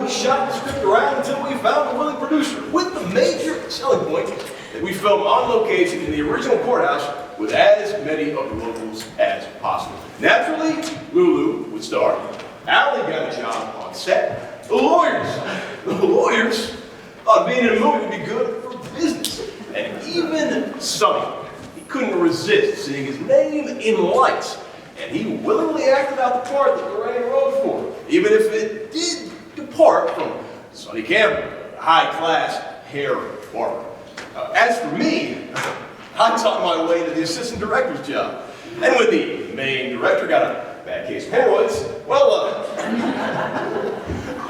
we shot the script around until we found a willing producer, with the major selling point that we filmed on location in the original Courthouse with as many of the locals as possible. Naturally, Lulu would star. Allie got a job on set. The lawyers thought being in a movie would be good for business. And even Sonny, he couldn't resist seeing his name in lights. And he willingly acted out the part that Lorraine wrote for him, even if it did depart from Sonny Campbell, a high-class hair barber. As for me, I taught my way to the assistant director's job. And when the main director got a bad case of hemorrhoids, well,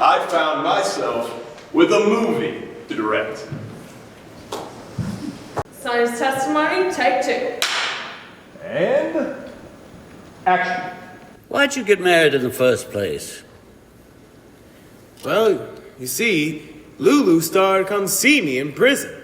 I found myself with a movie to direct. Sonny's testimony, take 2. And action. Why'd you get married in the first place? Well, you see, Lulu started to come see me in prison.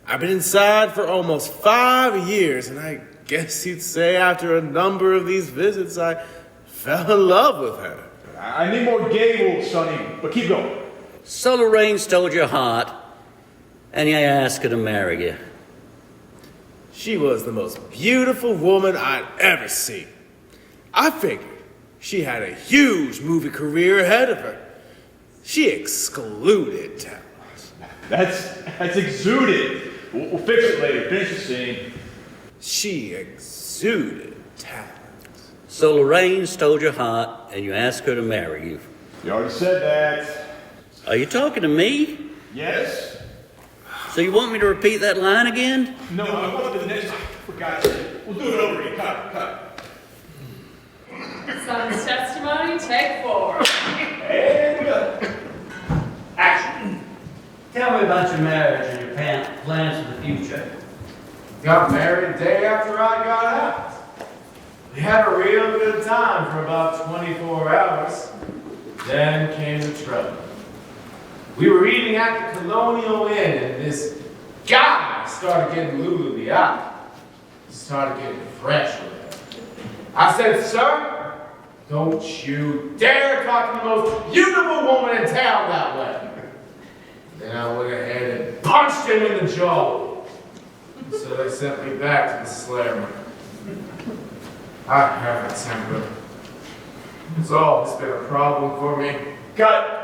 I've been inside for almost 5 years, and I guess you'd say after a number of these visits, I fell in love with her. I need more gables, Sonny, but keep going. So Lorraine stole your heart, and you asked her to marry you. She was the most beautiful woman I'd ever seen. I figured she had a huge movie career ahead of her. She excluded talent. That's exuded. We'll fix it later. Finish the scene. She exuded talent. So Lorraine stole your heart, and you asked her to marry you. You already said that. Are you talking to me? Yes? So you want me to repeat that line again? No, I want the next. For God's sake. We'll do it over again. Cut. Sonny's testimony, take 4. And action. Tell me about your marriage and your plans for the future. Got married the day after I got out. We had a real good time for about 24 hours. Then came the trouble. We were eating at the Colonial Inn, and this guy started getting Lulu the eye. He started getting fresh with her. I said, "Sir, don't you dare talk to the most beautiful woman in town that way." Then I went ahead and punched him in the jaw. So they sent me back to the slammer. I have a temper. It's always been a problem for me. Cut.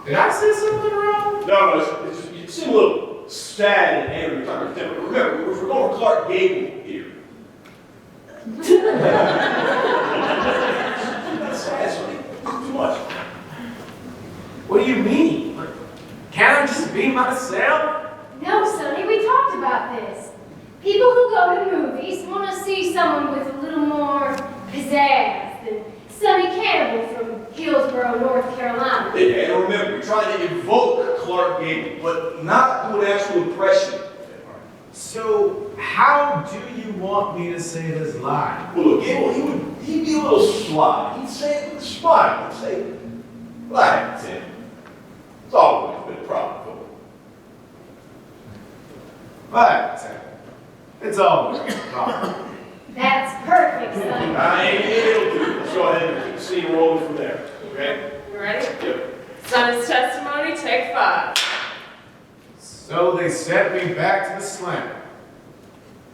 Did I say something wrong? No, you seem a little sad and angry talking to him. Remember, we're going for Clark Gable here. That's sad, Sonny. Too much. What do you mean? Can't I just be myself? No, Sonny, we talked about this. People who go to movies want to see someone with a little more pizzazz than Sonny Campbell from Hillsborough, North Carolina. Yeah, and remember, we're trying to evoke Clark Gable, but not do an actual impression. So, how do you want me to say this line? Well, look, Gable, he'd be a little sly. He'd say it with a smile. He'd say, "Relax, Tim. It's always been a problem for me." Right, Tim. It's always been a problem. That's perfect, Sonny. It'll do. Let's go ahead and keep the scene rolling from there. Okay? You ready? Yep. Sonny's testimony, take 5. So they sent me back to the slammer.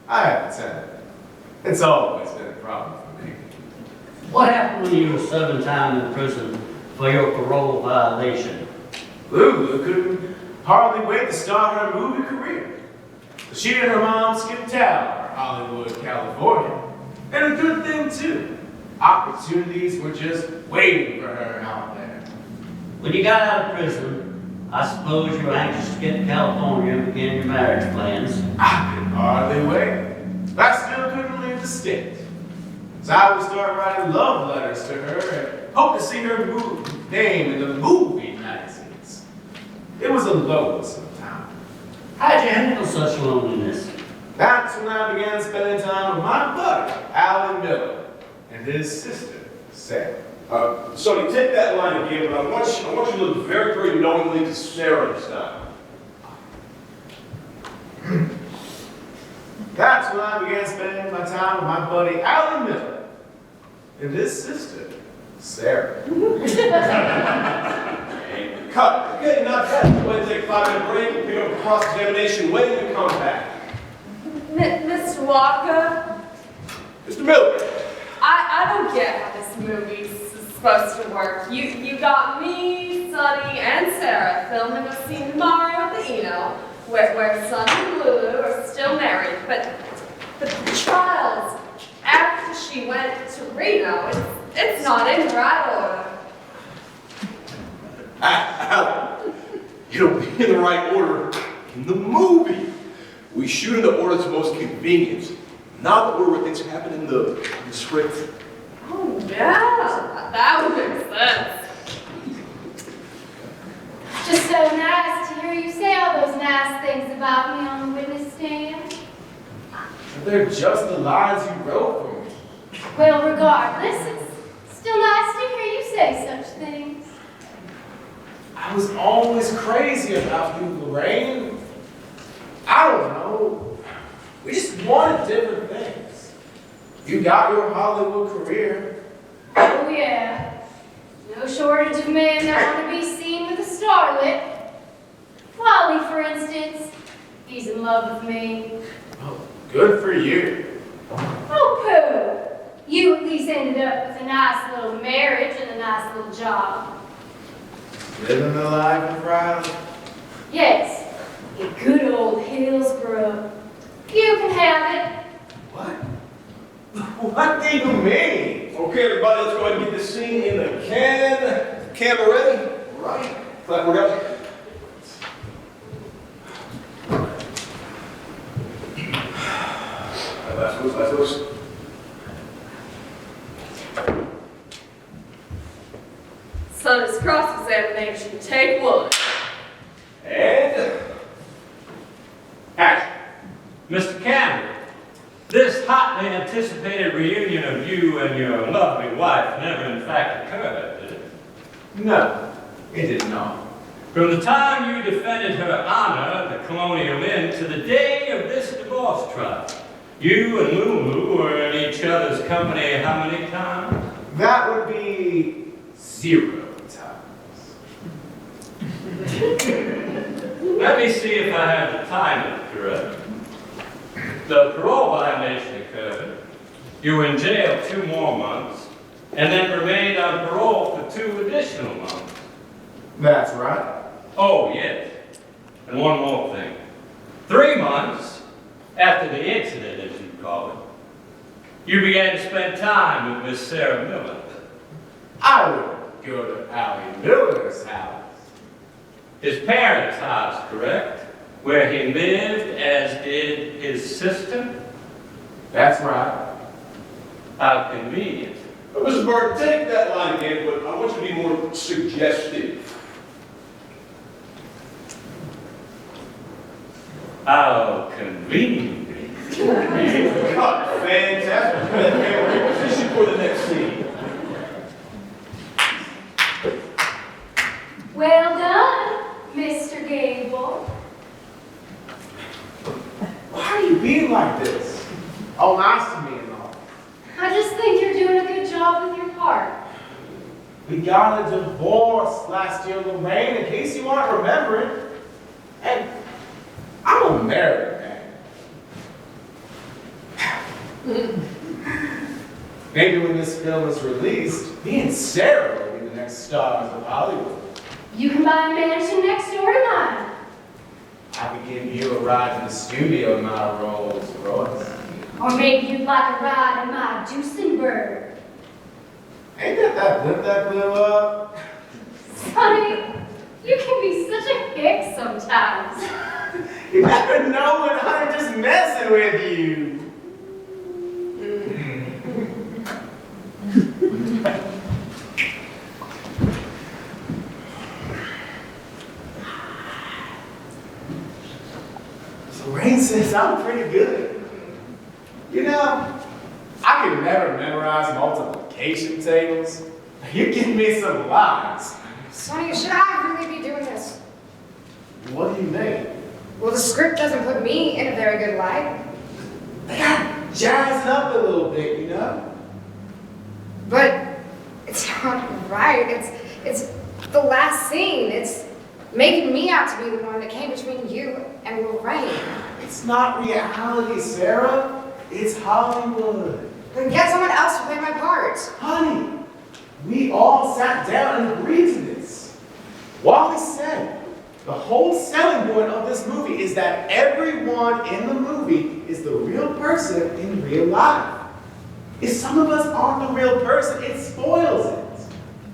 I have to tell you, it's always been a problem for me. What happened when you were serving time in prison for your parole violation? Lulu couldn't hardly wait to start her movie career. She and her mom skipped town for Hollywood, California. And a good thing, too. Opportunities were just waiting for her out there. When you got out of prison, I suppose you were anxious to get to California and begin your marriage plans. I could hardly wait. But I still couldn't leave the state. So I would start writing love letters to her and hope to see her name in the movie magazines. It was a lonesome time. How'd you handle such loneliness? That's when I began spending time with my buddy, Alan Miller, and his sister, Sarah. Sonny, take that line again, but I want you to look very, very knowingly to Sarah this time. That's when I began spending my time with my buddy, Alan Miller, and his sister, Sarah. And cut. Okay, not bad. Go ahead and take a 5-minute break. Pick up the cross-examination when we come back. Mr. Walker, Mr. Miller. I don't get how this movie's supposed to work. You got me, Sonny, and Sarah filming a scene tomorrow at the Eno, where Sonny and Lulu are still married, but the trials after she went to Reno, it's not in the right order. Alan, it'll be in the right order in the movie. We shoot in the order that's most convenient, not the order where things happen in the script. Oh, yeah, that would make sense. Just so nice to hear you say all those nice things about me on the witness stand. They're just the lines you wrote for me. Well, regardless, it's still nice to hear you say such things. I was always crazy about you, Lorraine. I don't know. We just wanted different things. You got your Hollywood career. Oh yeah. No shortage of men that want to be seen with a starlet. Wally, for instance. He's in love with me. Oh, good for you. Oh, pooh. You at least ended up with a nice little marriage and a nice little job. Living the life of Riley. Yes, in good old Hillsborough. You can have it. What? What do you mean? Okay, everybody, let's go ahead and get this scene in the can. Camera ready? Right. Clapboard up. Last loose. Sonny's cross-examination, take one. And action. Mr. Campbell, this hotly anticipated reunion of you and your lovely wife never in fact occurred, did it? No, it did not. From the time you defended her honor at the Colonial Inn to the day of this divorce trial, you and Lulu were in each other's company how many times? That would be 0 times. Let me see if I have the timing correct. The parole violation occurred. You were in jail 2 more months, and then remained on parole for 2 additional months. That's right. Oh, yes. And one more thing. 3 months after the incident, as you call it, you began to spend time with Miss Sarah Miller. I would go to Allie Miller's house. His parents' house, correct? Where he lived, as did his sister? That's right. How convenient. Mrs. Burton, take that line again, but I want you to be more suggestive. How convenient. Cut. Fantastic. Camera position for the next scene. Well done, Mr. Gable. Why are you being like this? All nice to me and all. I just think you're doing a good job with your part. We got a divorce last year, Lorraine, in case you aren't remembering. And I'm a married man. Maybe when this film is released, me and Sarah will be the next stars of Hollywood. You can buy a mansion next door to mine. I could give you a ride to the studio in my Rolls Royce. Or maybe you'd like a ride in my Duesenberg. Ain't that blimp that blew up? Sonny, you can be such a hick sometimes. You never know when I'm just messing with you. So Rain says I'm pretty good. You know, I can never memorize multiplication tables. You give me some lines. Sonny, should I really be doing this? What do you mean? Well, the script doesn't put me in a very good light. They got jazzed up a little bit, you know? But it's not right. It's the last scene. It's making me out to be the one that came between you and Lorraine. It's not reality, Sarah. It's Hollywood. Then get someone else to play my part. Honey, we all sat down and agreed to this. Wally said, the whole selling point of this movie is that everyone in the movie is the real person in real life. If some of us aren't the real person, it spoils it.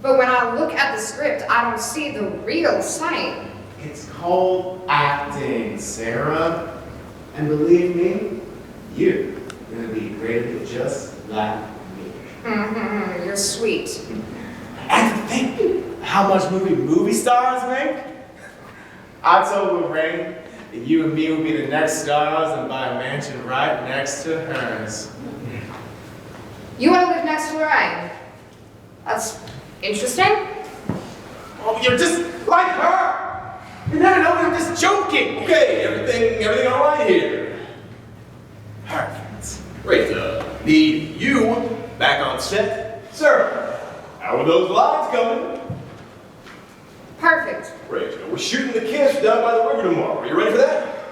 But when I look at the script, I don't see the real Sonny. It's called acting, Sarah. And believe me, you're gonna be great at it just like me. You're sweet. And to think how much movie stars make. I told Lorraine that you and me would be the next stars and buy a mansion right next to hers. You want to live next to Lorraine? That's interesting. Oh, you're just like her! You never know, I'm just joking! Okay, everything all right here? Perfect. Great, need you back on set. Sir, how are those lines coming? Perfect. Great, we're shooting the kiss down by the river tomorrow. Are you ready for that?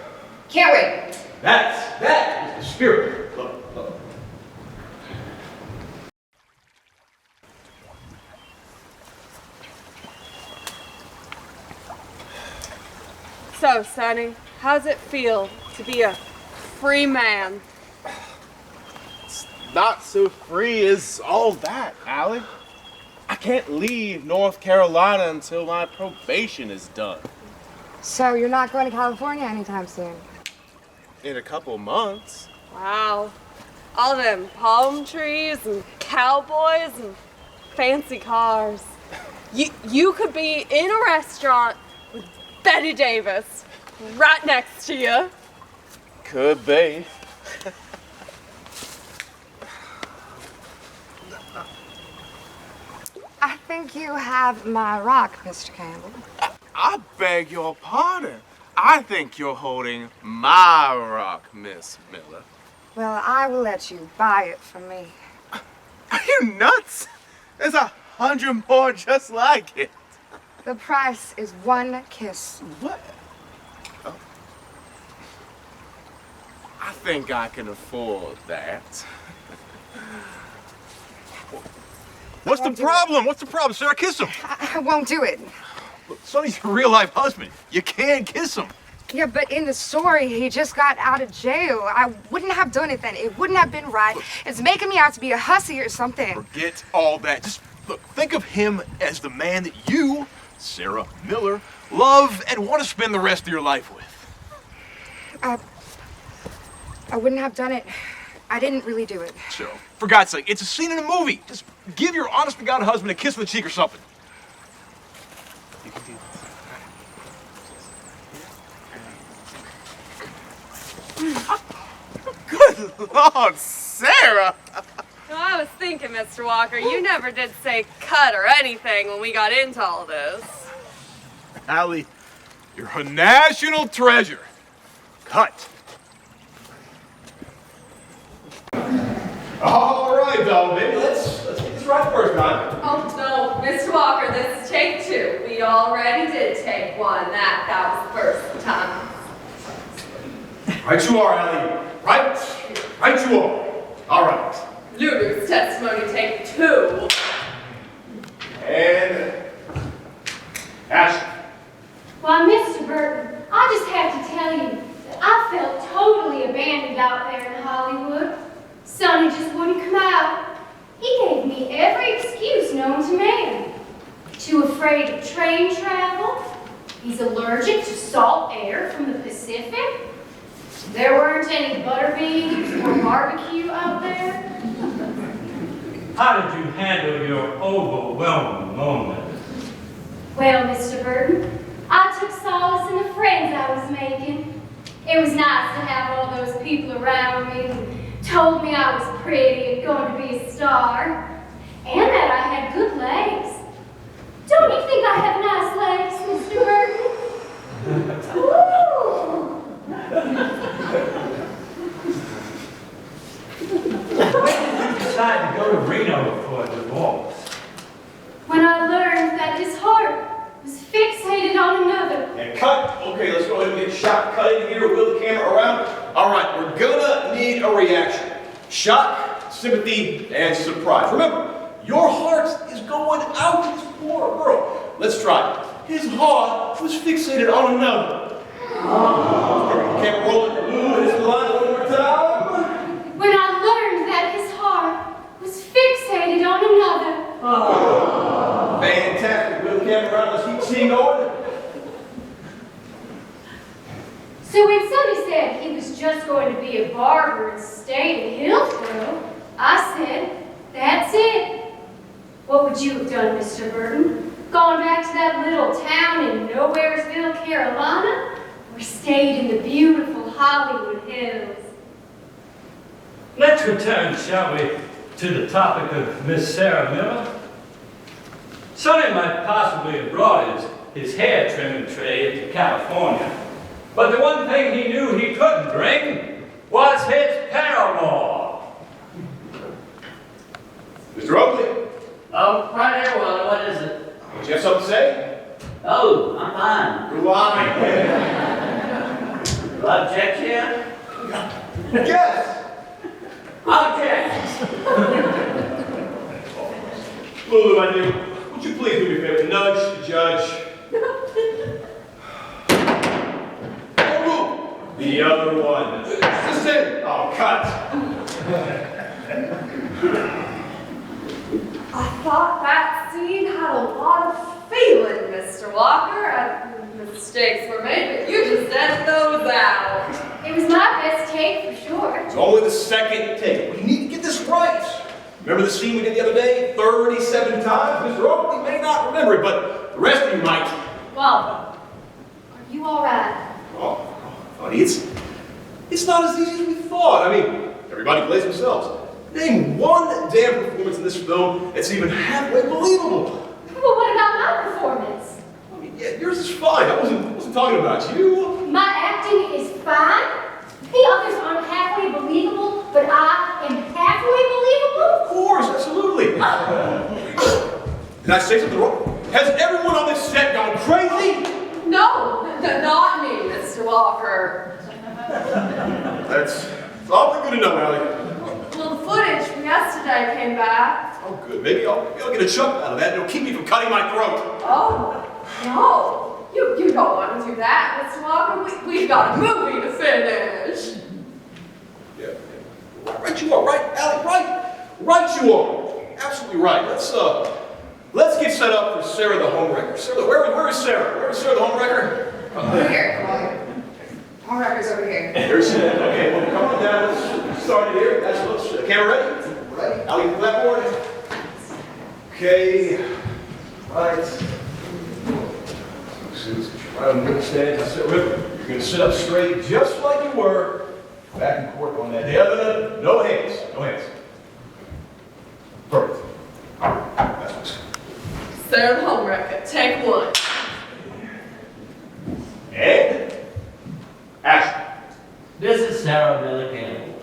Can't wait. That is the spirit. Look. So, Sonny, how's it feel to be a free man? Not so free as all that, Allie. I can't leave North Carolina until my probation is done. So you're not going to California anytime soon? In a couple months. Wow. All them palm trees and cowboys and fancy cars. You could be in a restaurant with Betty Davis right next to you. Could be. I think you have my rock, Mr. Campbell. I beg your pardon. I think you're holding my rock, Miss Miller. Well, I will let you buy it from me. Are you nuts? There's 100 more just like it. The price is one kiss. What? Oh. I think I can afford that. What's the problem? What's the problem, Sarah? Kiss him. I won't do it. Look, Sonny's your real-life husband. You can kiss him. Yeah, but in the story, he just got out of jail. I wouldn't have done it then. It wouldn't have been right. It's making me out to be a hussy or something. Forget all that. Just, look, think of him as the man that you, Sarah Miller, love and want to spend the rest of your life with. I wouldn't have done it. I didn't really do it. So, for God's sake, it's a scene in a movie. Just give your honest-to-God husband a kiss on the cheek or something. You can do this. Good Lord, Sarah! Well, I was thinking, Mr. Walker, you never did say cut or anything when we got into all this. Allie, you're a national treasure. Cut. All right, doll baby, let's get this right first time. Oh, no, Mr. Walker, this is take two. We already did take one. That was the first time. Right you are, Allie. Right you are. All right. Lulu's testimony take two. And action. Why, Mr. Burton, I just have to tell you that I felt totally abandoned out there in Hollywood. Sonny just wouldn't come out. He gave me every excuse known to man. Too afraid of train travel. He's allergic to salt air from the Pacific. There weren't any butterbeans or barbecue out there. How did you handle your overwhelming moment? Well, Mr. Burton, I took solace in the friends I was making. It was nice to have all those people around me who told me I was pretty and going to be a star, and that I had good legs. Don't you think I have nice legs, Mr. Burton? Ooh! When did you decide to go to Reno for a divorce? shot cutting here, wheel the camera around. All right, we're gonna need a reaction. Shock, sympathy, and surprise. Remember, your heart is going out to this poor girl. Let's try it. His heart was fixated on another. Camera rolling. Ooh, this line one more time. When I learned that his heart was fixated on another. Fantastic. Wheel the camera around. Let's keep the scene going. So when Sonny said he was just going to be a barber and stay in Hillsborough, I said, that's it. What would you have done, Mr. Burton? Gone back to that little town in Nowheresville, Carolina? Or stayed in the beautiful Hollywood Hills? Let's return, shall we, to the topic of Miss Sarah Miller. Sonny might possibly have brought his hair trimming trade to California, but the one thing he knew he couldn't bring was his paramour. Mr. Oakley, Oh, right here, Wally. What is it? do you have something to say? Oh, I'm fine. You're lying. Do I object here? Yes. Object! Lulu, my dear, would you please do me a favor? Nudge the judge. Oh, the other one. Assistant. Oh, cut. I thought that scene had a lot of feeling, Mr. Walker. Mistakes were made, but you just edited those out. It was my best take for sure. It's only the second take. We need to get this right. Remember the scene we did the other day? 37 times? Mr. Oakley may not remember it, but the rest of you might. Well, are you all right? Oh, funny, it's not as easy as we thought. I mean, everybody plays themselves. Name one damn performance in this film that's even halfway believable. Well, what about my performance? I mean, yeah, yours is fine. I wasn't talking about you. My acting is fine. The others aren't halfway believable, but I am halfway believable? Of course, absolutely. Did I say something wrong? Has everyone on this set gone crazy? No, not me, Mr. Walker. That's all good to know, Allie. A little footage from yesterday came back. Oh, good. Maybe I'll get a chuck out of that. It'll keep me from cutting my throat. Oh, no. You don't want to do that, Mr. Walker. We've got a movie to finish. Yeah. Right you are. Right, Allie. Right you are. Absolutely right. Let's get set up for Sarah the homewrecker. Sarah, where is Sarah? Where is Sarah the homewrecker? Over here, come on. Homewrecker's over here. There's Sarah. Okay, well, come on down. Let's start it here. That's camera ready? Ready. Allie, the blackboard. Okay. Right. Right on the middle stand. Now sit with me. You're going to sit up straight just like you were back in court on that day. No hands. No hands. Perfect. That's what's Sarah the homewrecker, take one. And action. This is Sarah Miller Campbell.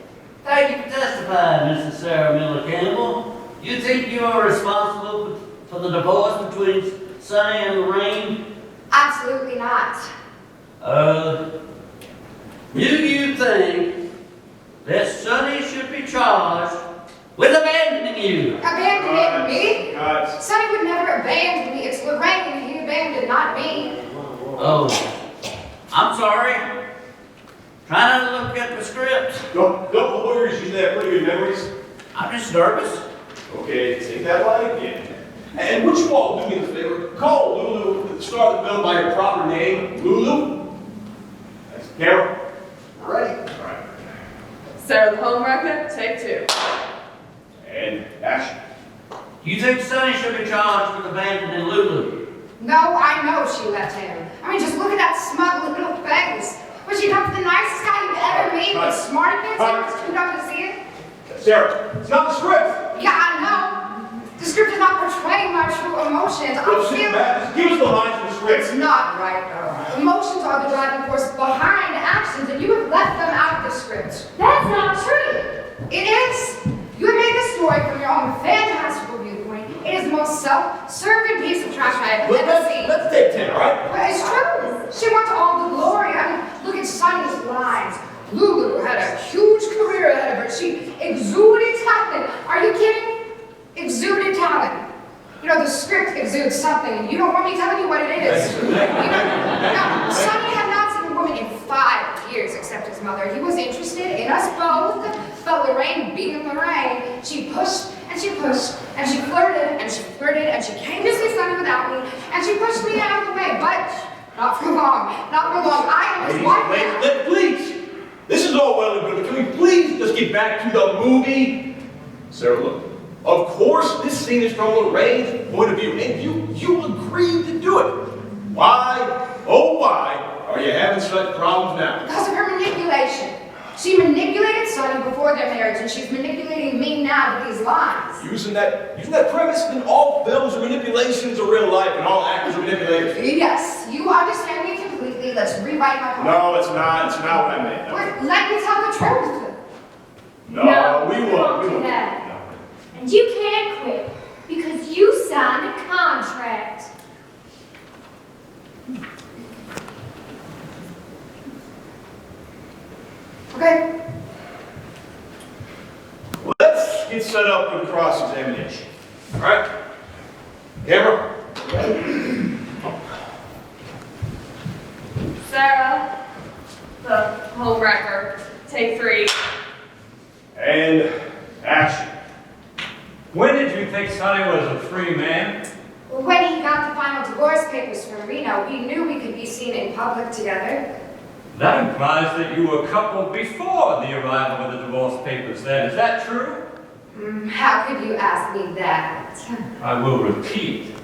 Thank you for testifying, Mrs. Sarah Miller Campbell. You think you are responsible for the divorce between Sonny and Lorraine? Absolutely not. Do you think that Sonny should be charged with abandoning you? Abandoning me? Guys. Sonny would never abandon me. It's Lorraine he abandoned, not me. Oh, I'm sorry. Trying to look at the script. Don't the lawyers usually have pretty good memories? I'm just nervous. Okay, take that line again. And would you all do me a favor? Call Lulu at the start of the film by her proper name, Lulu. That's the camera. Ready? All right. Sarah the homewrecker, take two. And action. You think Sonny should be charged with abandoning Lulu? No, I know she left him. I mean, just look at that smug little face. Was she not the nicest guy you've ever met? The smarty pants ever stood up to see it? Sarah, it's not the script. Yeah, I know. The script is not portraying my true emotions. Well, sit back. Just give us the lines from the script. It's not right, though. Emotions are the driving force behind actions, and you have left them out of the script. That's not true. It is. You have made this story from your own fantastical viewpoint. It is the most self-serving piece of trash I have ever seen. Let's take 10, all right? But it's true. She wants all the glory. I mean, look had a huge career ahead of her. She exuded talent. Are you kidding? Exuded talent. You know, the script exudes something, and you don't want me telling you what it is. Now, Sonny had not seen a woman in 5 years except his mother. He was interested in us both, but Lorraine being Lorraine, she pushed, and she pushed, and she flirted, and she flirted, and she came to see Sonny without me, and she pushed me out of the way, but not for long, not for long. I am his wife. Please, this is all well and good, but can we please just get back to the movie? Sarah, look. Of course, this scene is from Lorraine's point of view, and you agreed to do it. Why, oh why, are you having such problems now? Because of her manipulation. She manipulated Sonny before their marriage, and she's manipulating me now with these lies. Using that premise, then all films are manipulations of real life, and all actors are manipulators. Yes, you understand me completely. Let's rewrite my part. No, it's not what I meant. No. Wait, let me tell the truth. No, we won't. do that. And you can't quit because you signed a contract. Okay. Let's get set up for the cross-examination. All right? Camera? Sarah, the home wrecker. Take 3. And action. When did you think Sonny was a free man? Well, when he got the final divorce papers from Reno, we knew we could be seen in public together. That implies that you were coupled before the arrival of the divorce papers then. Is that true? How could you ask me that? I will repeat.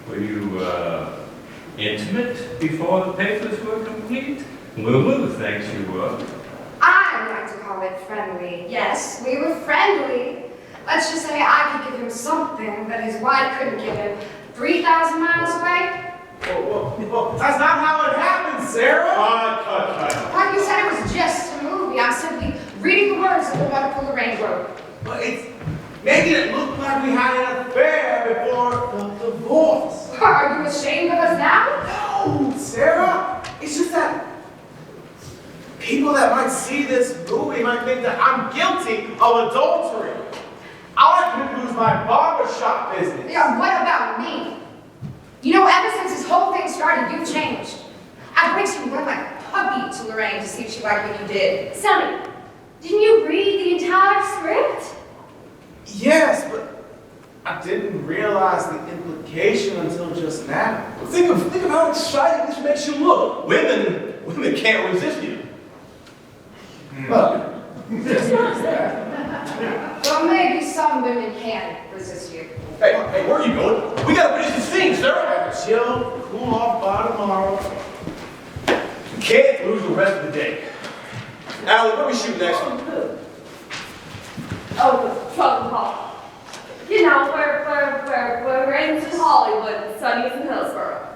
Were you, intimate before the papers were complete? Lulu thinks you were. I like to call it friendly. Yes, we were friendly. Let's just say I could give him something that his wife couldn't give him 3,000 miles away. Whoa. That's not how it happened, Sarah. Cut. Like you said, it was just a movie. I'm simply reading the words of the wonderful Lorraine wrote. But it's making it look like we had an affair before the divorce. Are you ashamed of us now? No, Sarah. It's just that people that might see this movie might think that I'm guilty of adultery. I could lose my barbershop business. Yeah, what about me? You know, ever since this whole thing started, you've changed. I basically went like a puppy to Lorraine to see if she liked what you did. Sonny, didn't you read the entire script? Yes, but I didn't realize the implication until just now. Think of how exciting this makes you look. Women can't resist you. Well, Well, maybe some women can resist you. Hey, where are you going? We gotta finish this scene, Sarah. chill, cool off by tomorrow. You can't lose the rest of the day. Alan, what are we shooting next? Oh, Trouble Hall. You know, we're into Hollywood, Sonny's in Hillsborough.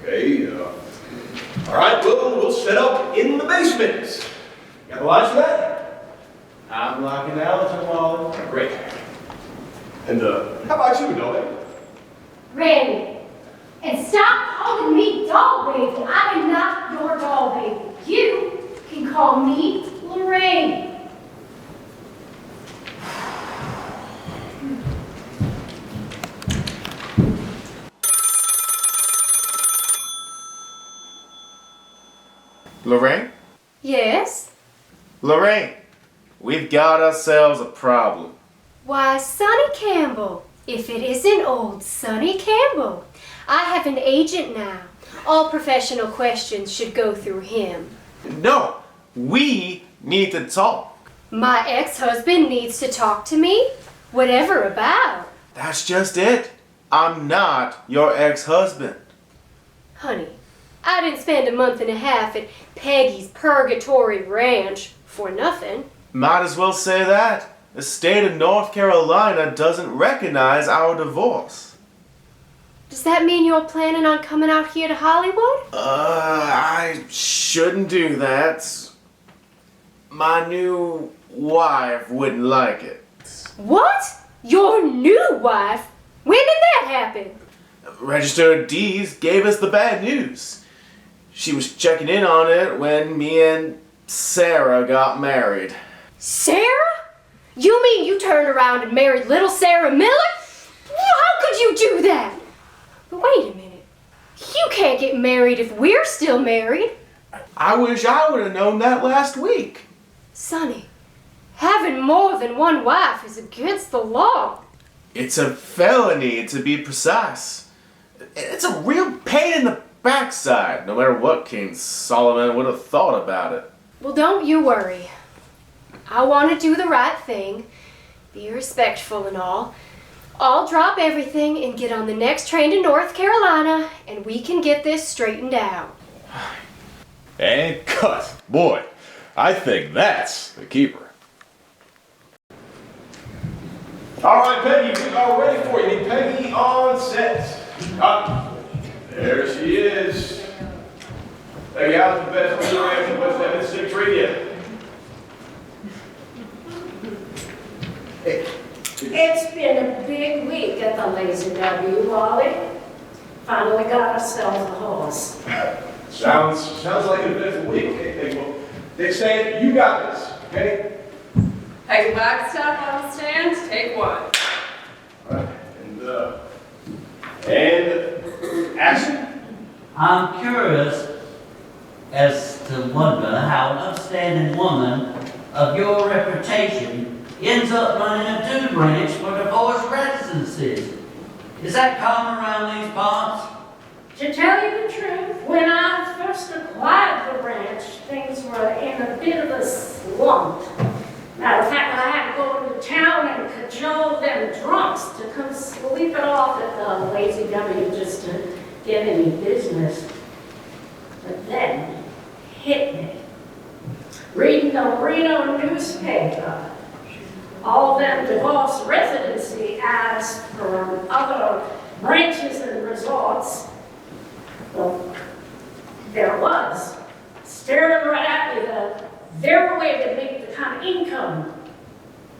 Okay, all right, we'll set up in the basement. Got the lights for that? I'm locking out tomorrow. Great. And, how about you, Adobe? Randy, and stop calling me doll baby. I am not your doll baby. You can call me Lorraine. Lorraine? Yes? Lorraine, we've got ourselves a problem. Why, Sonny Campbell. If it isn't old Sonny Campbell. I have an agent now. All professional questions should go through him. No, we need to talk. My ex-husband needs to talk to me? Whatever about? That's just it. I'm not your ex-husband. Honey, I didn't spend a month and a half at Peggy's Purgatory Ranch for nothing. Might as well say that. The state of North Carolina doesn't recognize our divorce. Does that mean you're planning on coming out here to Hollywood? I shouldn't do that. My new wife wouldn't like it. What? Your new wife? When did that happen? Registered Deeds gave us the bad news. She was checking in on it when me and Sarah got married. Sarah? You mean you turned around and married little Sarah Miller? How could you do that? But wait a minute. You can't get married if we're still married. I wish I would have known that last week. Sonny, having more than one wife is against the law. It's a felony, to be precise. It's a real pain in the backside, no matter what King Solomon would have thought about it. Well, don't you worry. I want to do the right thing, be respectful and all. I'll drop everything and get on the next train to North Carolina, and we can get this straightened out. And cut. Boy, I think that's the keeper. All right, Peggy, we are ready for you. Need Peggy on set. There she is. Peggy, how's the best reaction? What's that in 6 radio? It's been a big week at the Lazy W, Wally. Finally got ourselves a horse. Sounds like an eventful week. Okay, well, Dick Stan, you got this, okay? Peggy Wagstaff on the stand, take 1. All right, and action. I'm curious as to wonder how an upstanding woman of your reputation ends up running a dude ranch for divorced residences. Is that common around these parts? To tell you the truth, when I first acquired the ranch, things were in a bit of a slump. Matter of fact, I had to go to town and cajole them drunks to come sleep it off at the Lazy W just to get any business. But then, hit me. Reading the Reno newspaper, all them divorce residency ads from other ranches and resorts. Well, there was, staring right at me, the very way to make the kind of income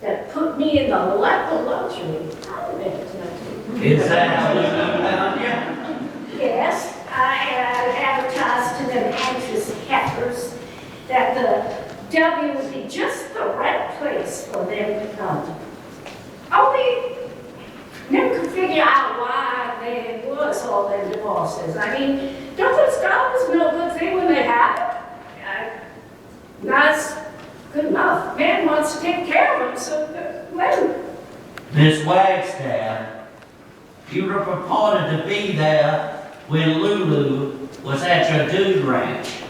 that put me in the lap of luxury. I admit it. Is that how you found you? Yes, I had advertised to them anxious heifers that the W would be just the right place for them to come. Only never could figure out why there was all them divorces. I mean, don't those scholars know a good thing when they happen? That's good enough. Man wants to take care of him, so let him. Miss Wagstaff, you were purported to be there when Lulu was at your dude ranch.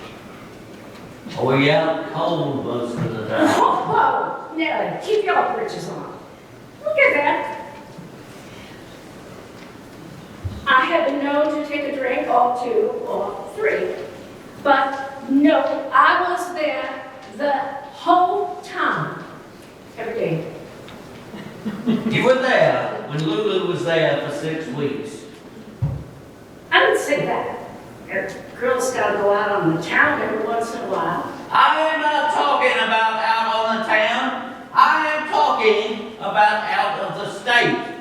Or were you out cold most of the time? Oh, Nellie, keep your britches on. Look at that. I have been known to take a drink or 2 or 3, but no, I was there the whole time, every day. You were there when Lulu was there for 6 weeks. I didn't say that. Girls gotta go out on the town every once in a while. I am not talking about out on the town. I am talking about out of the state.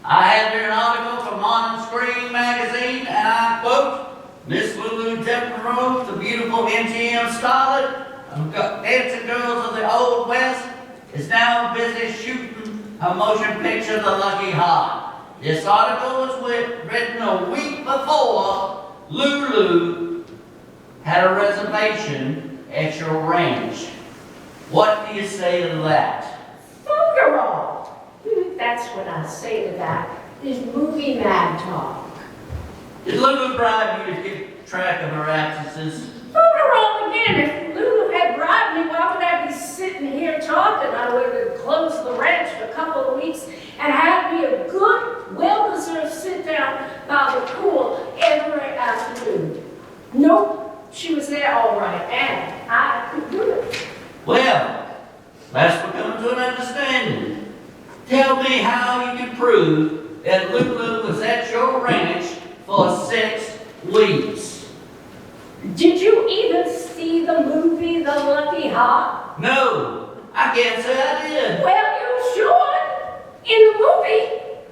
I had here an article from Modern Screen magazine, and I quote, Miss Lulu Temperose, the beautiful MGM starlet of dancing girls of the Old West, is now busy shooting her motion picture, The Lucky Heart. This article was written a week before Lulu had a reservation at your ranch. What do you say to that? Folderol! That's what I say to that. Is movie mad talk. Did Lulu bribe you to keep track of her absences? Folderol again! If Lulu had bribed me, why would I be sitting here talking? I would have closed the ranch for a couple of weeks and had me a good, well-deserved sit-down by the pool every afternoon. Nope, she was there all right, and I could do it. Well, let's come to an understanding. Tell me how you can prove that Lulu was at your ranch for 6 weeks. Did you even see the movie The Lucky Heart? No, I can't say I did. Well, you should. In the movie,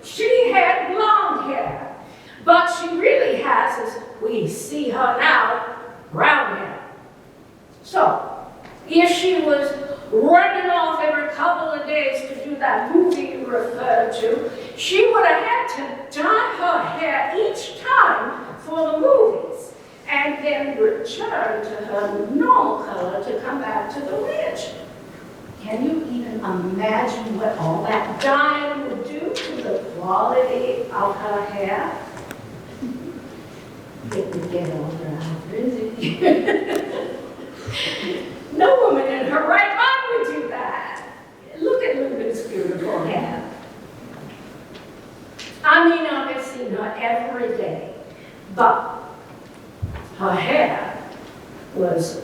she had blonde hair. But she really has, as we see her now, brown hair. So, if she was running off every couple of days to do that movie you referred to, she would have had to dye her hair each time for the movies, and then return to her normal color to come back to the ranch. Can you even imagine what all that dyeing would do to the quality of her hair? It would get older, how busy. No woman in her right mind would do that. Look at Lulu's beautiful hair. I may not have seen her every day, but her hair was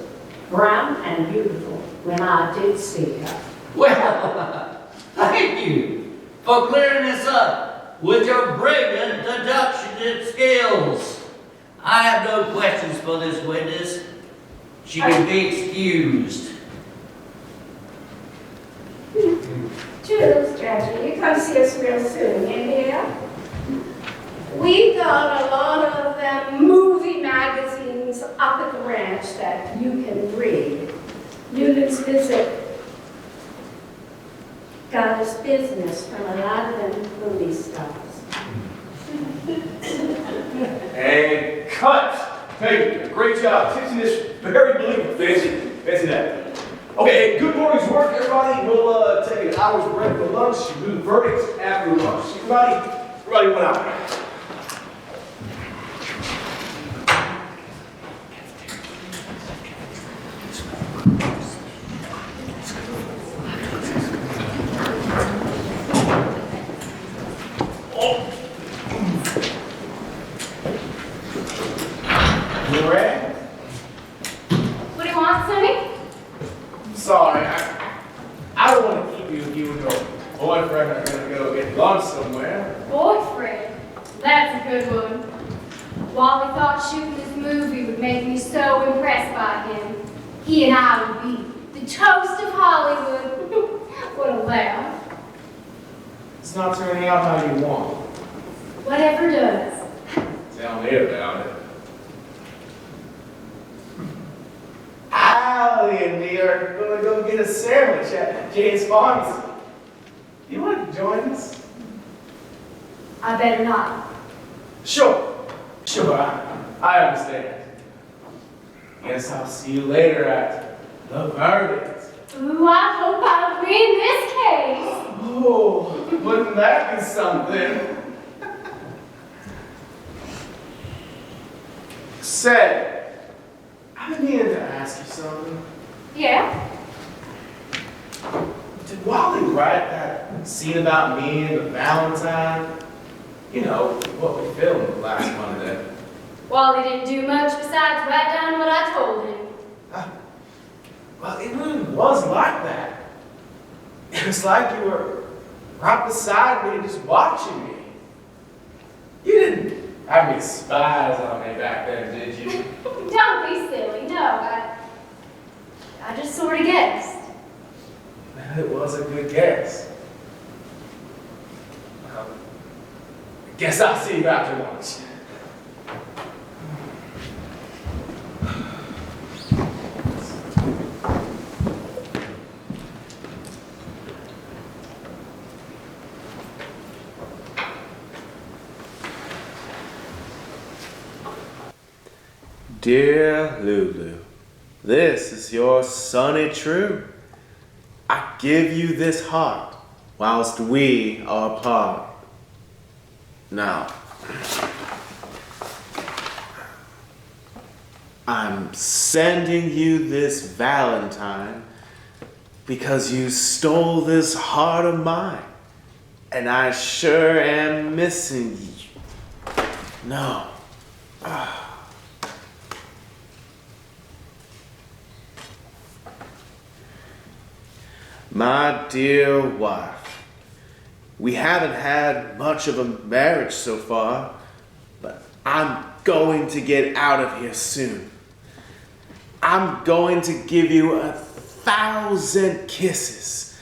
brown and beautiful when I did see her. Well, thank you for clearing this up with your brilliant deduction skills. I have no questions for this witness. She can be excused. Toodles, Judgy. You come see us real soon, you hear? We got a lot of them movie magazines up at the ranch that you can read. Lulu's visit got us business from a lot of them movie stars. And cut! Thank you. Great job. Fixing this very believable. Fancy that. Okay, good morning's work, everybody. We'll take an hour's break for lunch. We'll do the verdicts after lunch. Everybody went out. What do you want, Sonny? Sorry, I don't want to keep you if you and your boyfriend are going to go get lunch somewhere. Boyfriend. That's a good one. Wally thought shooting this movie would make me so impressed by him. He and I would be the toast of Hollywood. What a laugh. It's not turning out how you want. Whatever does. Tell me about it. Allie and me are going to go get a sandwich at Jane's Pharmacy. You want to join us? I better not. Sure, I understand. Guess I'll see you later at the verdict. Ooh, I hope I win this case. Oh, wouldn't that be something? Say, I've been meaning to ask you something. Yeah? Did Wally write that scene about me and the Valentine? You know, what we filmed last Monday. Wally didn't do much besides write down what I told him. Well, it really was like that. It was like you were right beside me just watching me. You didn't have any spies on me back then, did you? Don't be silly. No, I just sort of guessed. It was a good guess. Well, I guess I'll see you after lunch. Dear Lulu, this is your sunny true. I give you this heart whilst we are apart. Now, I'm sending you this Valentine because you stole this heart of mine, and I sure am missing you. No. My dear wife, we haven't had much of a marriage so far, but I'm going to get out of here soon. I'm going to give you 1,000 kisses.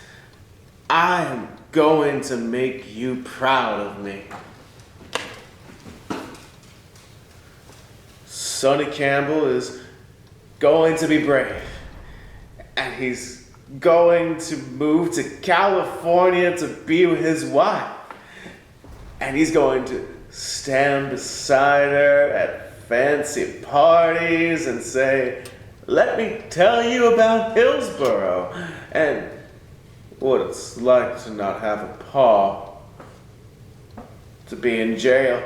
I am going to make you proud of me. Sonny Campbell is going to be brave, and he's going to move to California to be with his wife. And he's going to stand beside her at fancy parties and say, "Let me tell you about Hillsborough and what it's like to not have a pa, to be in jail,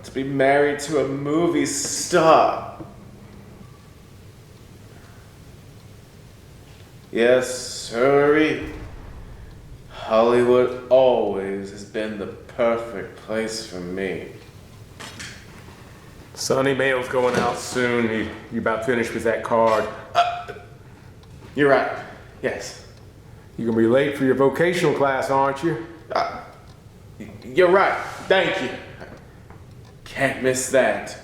to be married to a movie star." Yes, sirree. Hollywood always has been the perfect place for me. Sonny, mail's going out soon. You about finished with that card? You're right. Yes. You're gonna be late for your vocational class, aren't you? You're right. Thank you. Can't miss that.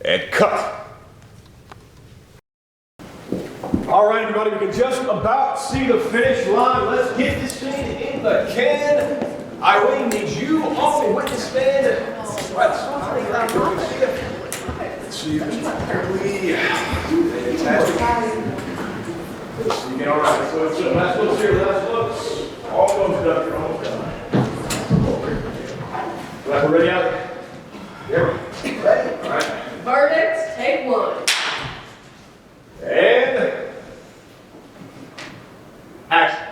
And cut. All right, everybody, we can just about see the finish line. Let's get this thing in the can. Irene, need you on the witness stand? Let's see if we fantastic. Let's see, again, all right. So it's last looks here, last looks. Almost done. You're almost done. Glad we're ready out. Here. Ready? All right. Verdict, take one. And action.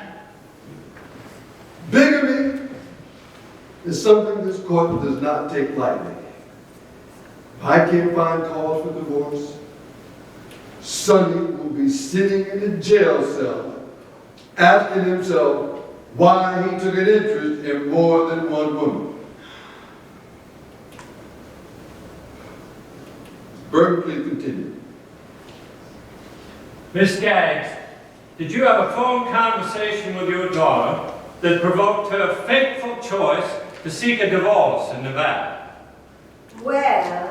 Bigamy is something this court does not take lightly. If I can't find cause for divorce, Sonny will be sitting in a jail cell asking himself why he took an interest in more than one woman. Burton, please continue. Miss Skaggs, did you have a phone conversation with your daughter that provoked her fateful choice to seek a divorce in Nevada? Well,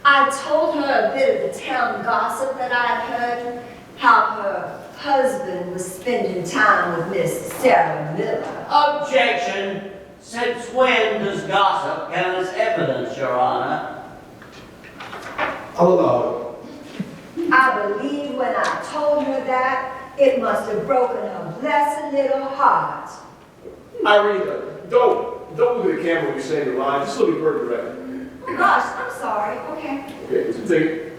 I told her a bit of the town gossip that I'd heard, how her husband was spending time with Miss Sarah Miller. Objection! Since when does gossip count as evidence, Your Honor? I'll allow it. I believe when I told her that, it must have broken her blessed little heart. Irene, don't look at the camera when you're saying your line. Just look at her directly. Oh gosh, I'm sorry. Okay. Okay, let's continue.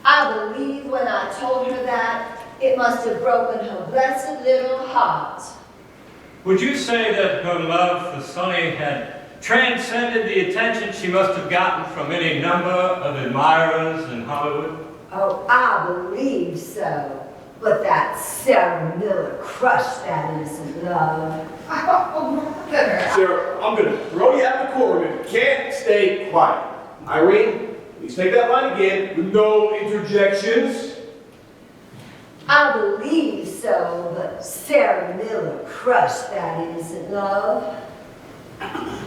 I believe when I told her that, it must have broken her blessed little heart. Would you say that her love for Sonny had transcended the attention she must have gotten from any number of admirers in Hollywood? Oh, I believe so. But that Sarah Miller crushed that innocent love. Sarah, I'm going to throw you out of the courtroom if you can't stay quiet. Irene, please take that line again with no interjections. I believe so, but Sarah Miller crushed that innocent love.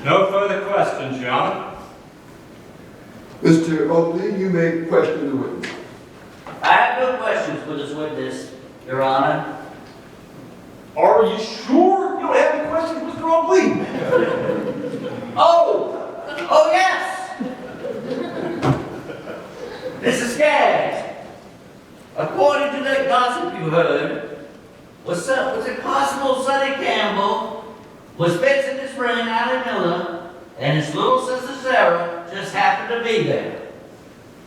No further questions, Your Honor. Mr. Oakley, you may question the witness. I have no questions for this witness, Your Honor. Are you sure you don't have any questions, Mr. Oakley? Oh yes! Mrs. Skaggs, according to that gossip you heard, was it possible Sonny Campbell was fixing this ring out of Miller and his little sister Sarah just happened to be there?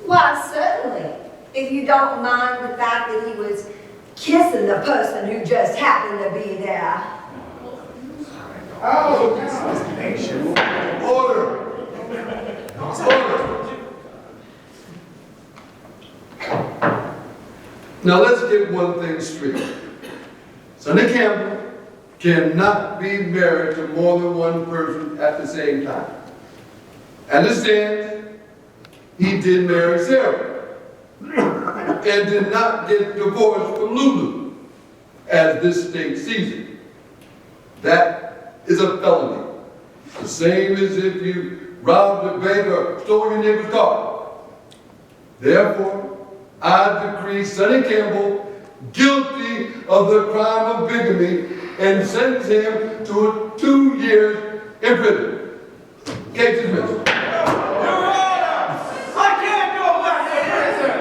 Why, certainly. If you don't mind the fact that he was kissing the person who just happened to be there. Oh, order. Order. Now let's get one thing straight. Sonny Campbell cannot be married to more than one person at the same time. Understand? He did marry Sarah and did not get divorced from Lulu, as this state sees it. That is a felony. The same as if you robbed a bank or stole your neighbor's car. Therefore, I decree Sonny Campbell guilty of the crime of bigamy and sentence him to 2 years in prison. Case dismissed. I can't go back to prison!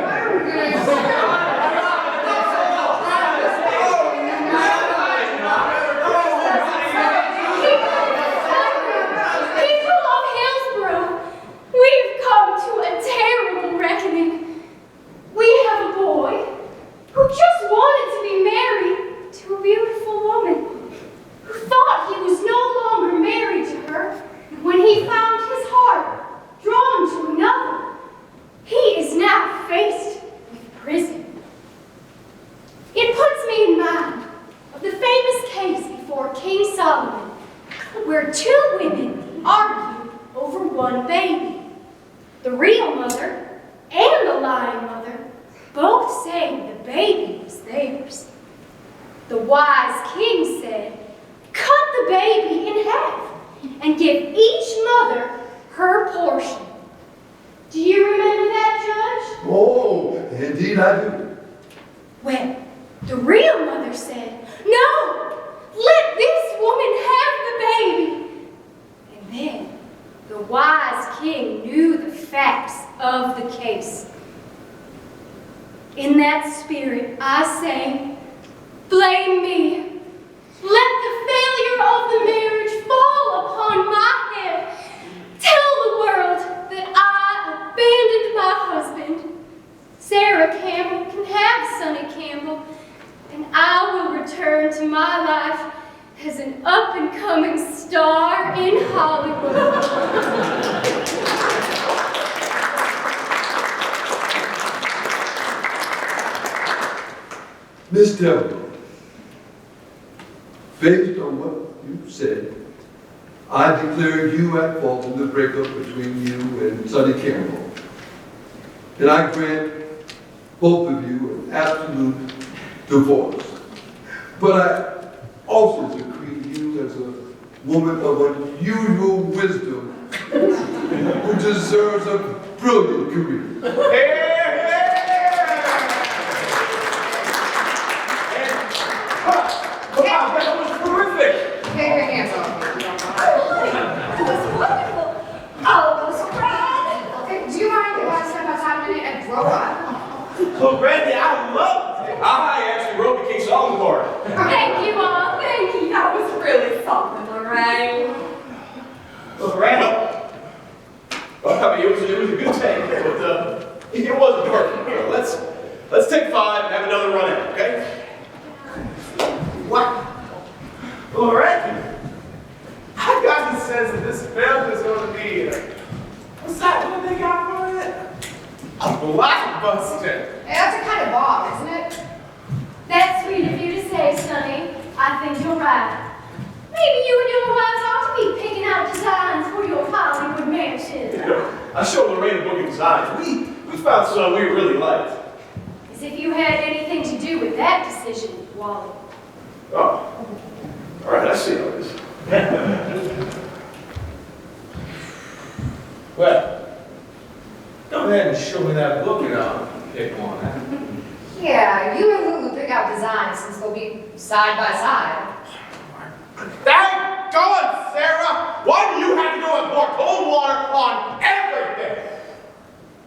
saying the baby was theirs. The wise king said, cut the baby in half and give each mother her portion. Do you remember that, Judge? Oh, indeed I do. Well, the real mother said, no, let this woman have the baby. And then the wise king knew the facts of the case. In that spirit, I say, blame me. Let the failure of the marriage fall upon my head. Tell the world that I abandoned my husband. Sarah Campbell can have Sonny Campbell, and I will return to my life as an up-and-coming star in Hollywood. Miss Temple, based on what you said, I declare you at fault in the breakup between you and Sonny Campbell. And I grant both of you an absolute divorce. But I also decree you as a woman of unusual wisdom who deserves a brilliant career. Wow, that was terrific! Take your hands off me. It was wonderful. I almost cried. Okay, do you mind if I step outside a minute and throw up? So, Brandy, I loved it. I actually wrote the King Solomon part. Thank you all, thank you. That was really something, Lorraine. Well, Brandy, well, I mean, it was a good take, but it wasn't perfect. Here, let's take 5 and have another run at it, okay? What? Lorraine, I got the sense that this film is going to be, what's that one they got for it? A blockbuster. Hey, that's a kind of bomb, isn't it? That's sweet of you to say, Sonny. I think you're right. Maybe you and your wives ought to be picking out designs for your Hollywood mansion. I showed Lorraine a book of designs. We found some we really liked. As if you had anything to do with that decision, Wally. Oh, all right, I see how it is. Well, go ahead and show me that book and I'll pick one out. Yeah, you and Lulu pick out designs since they'll be side by side. Thank God, Sarah! Why do you have to go and pour cold water on everything?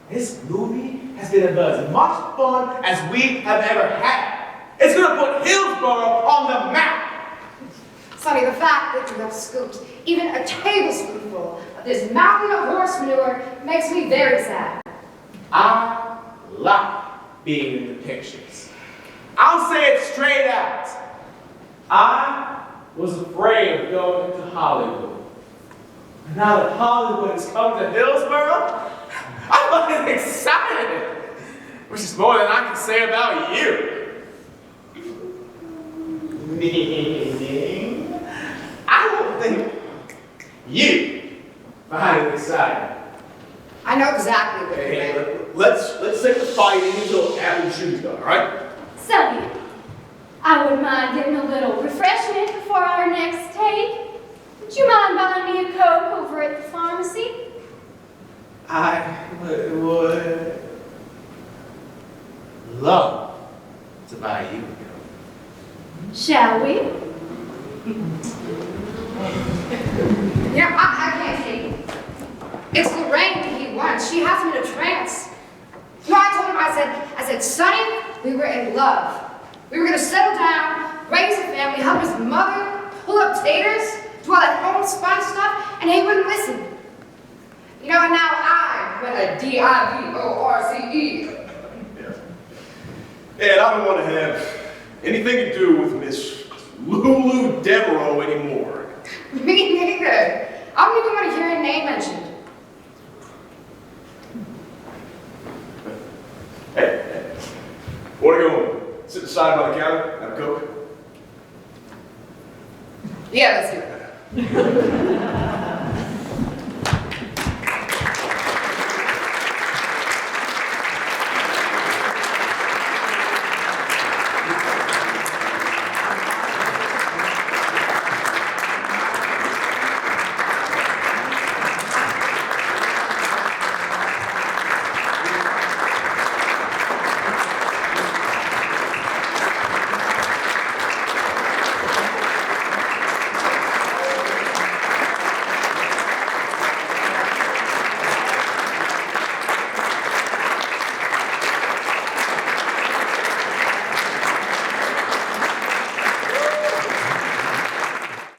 This movie has been about as much fun as we have ever had. It's gonna put Hillsborough on the map. Sonny, the fact that you have scooped even a tablespoonful of this mountain of horse manure makes me very sad. I like being in the pictures. I'll say it straight out. I was afraid of going to Hollywood. And now that Hollywood has come to Hillsborough, I'm fucking excited. Which is more than I can say about you. Meaning, I don't think you find it exciting. I know exactly what you Hey, meant. let's take the fighting until Appel shooting's done, all right? Sonny, I wouldn't mind getting a little refreshment before our next take. Would you mind buying me a Coke over at the pharmacy? I would love to buy you a Coke. Shall we? Yeah, I can't take it. It's Lorraine that he wants. She has him in a trance. You know, I told him, I said, Sonny, we were in love. We were gonna settle down, raise a family, help his mother, pull up taters, do all that homespun stuff, and he wouldn't listen. You know, and now I'm a D-I-V-O-R-C-E. And I don't want to have anything to do with Miss Lulu Devereaux anymore. Me neither. I don't even want to hear her name mentioned. Hey, where are you going? Sit aside by the counter, have a Coke? Yeah, let's do it.